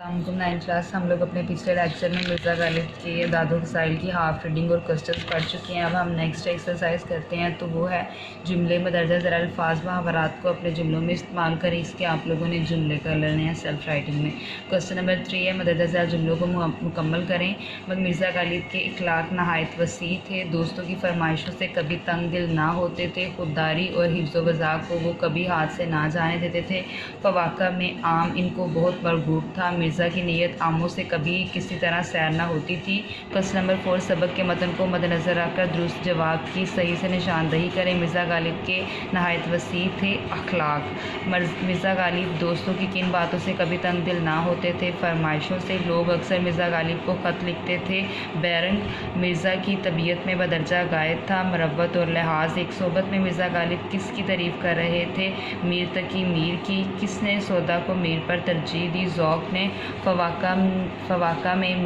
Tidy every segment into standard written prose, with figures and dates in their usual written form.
Ninth class हम लोग अपने पिछले लेक्चर में मिर्ज़ा गालिब के दादो खसाइल की हाफ रीडिंग और क्वेश्चंस पढ़ चुके हैं। अब हम नेक्स्ट एक्सरसाइज करते हैं, तो वो है जुमले मदरजा ज़रा अल्फाज मुहावरात को अपने जुमलों में इस्तेमाल करें। इसके आप लोगों ने जुमले कर लेने हैं सेल्फ राइटिंग में। क्वेश्चन नंबर 3 है, मदरजा ज़रा जुमलों को मुकम्मल करें। मिर्ज़ा गालिब के इखलाक नहायत वसी थे, दोस्तों की फरमाइशों से कभी तंग दिल ना होते थे, खुददारी और हिफ्ज़ व वज़ा को वो कभी हाथ से ना जाने देते थे, फ़वाक़ा में आम इनको बहुत मरगूब था, मिर्ज़ा की नीयत आमों से कभी किसी तरह सैर ना होती थी। क्वेश्चन नंबर 4, सबक के मतन को मद्देनज़र रखकर दुरुस्त जवाब की सही से निशानदही करें। मिर्ज़ा गालिब के नहायत वसी थे अखलाक। मिर्ज़ा गालिब दोस्तों की किन बातों से कभी तंग दिल ना होते थे? फरमाइशों से। लोग अक्सर मिर्ज़ा गालिब को ख़त लिखते थे। बैरंग मिर्ज़ा की तबीयत में बदरजा गायब था। मरवत और लिहाज। एक सोबत में मिर्ज़ा गालिब किसकी तारीफ़ कर रहे थे? मीर तकी मीर की। किसने सौदा को मीर पर तरजीह दी? ज़ौक़ ने। फ़वाक़ा में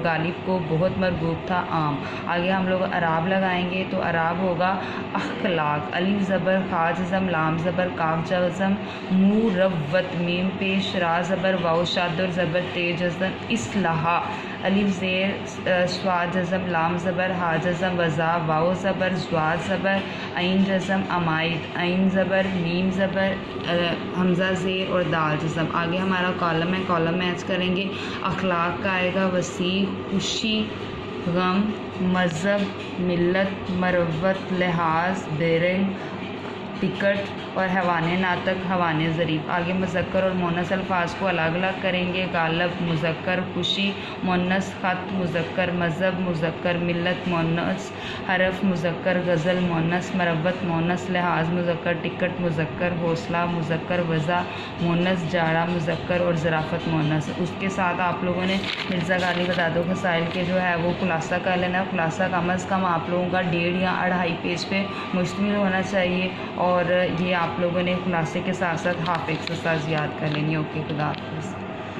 गालिब को बहुत मरगूब था आम। आगे हम लोग अराब लगाएंगे, तो अराब होगा अखलाक। अलिफ ज़बर खा जज़म, लाम ज़बर काफ जज़म, मुरव्वत मीम पेश, रा ज़बर वाव शाद और ज़बर तेज जज़म, इस्लाहा। अलिफ ज़ेर स्वाद जज़म, लाम ज़बर हा जज़म, वज़ा वाव ज़बर, ज़्वाद ज़बर, ऐन जज़म, अमाइद, ऐन ज़बर, मीम ज़बर, हमज़ा ज़ेर और दाल जज़म। आगे हमारा कॉलम है, कॉलम मैच करेंगे। अखलाक का आएगा वसी, खुशी, गम, मज़हब, मिल्लत, मरवत, लिहाज, बेरंग, टिकट और हवाने नातक, हवाने ज़रीफ़। आगे मुज़क्कर और मुअन्नस अल्फाज को अलग अलग करेंगे। गालब मुज़क्कर, खुशी मुअन्नस, ख़त मुज़क्कर, मज़हब मुज़क्कर, मिल्लत मुअन्नस, हरफ मुज़क्कर, गज़ल मुअन्नस, मरवत मुअन्नस, लिहाज मुज़क्कर, टिकट मुज़क्कर, हौसला मुज़क्कर, वज़ा मुअन्नस, जाड़ा मुज़क्कर और ज़राफ़त मुअन्नस। उसके साथ आप लोगों ने मिर्ज़ा गालिब दादो खसाइल के जो है वो खुलासा कर लेना। खुलासा कम अज़ कम आप लोगों का 1.5 या 2.5 पेज पे मुश्तमिल होना चाहिए, और ये आप लोगों ने खुलासे के साथ साथ हाफ एक्सरसाइज याद कर लेनी। ओके, खुदा हाफ़िज़।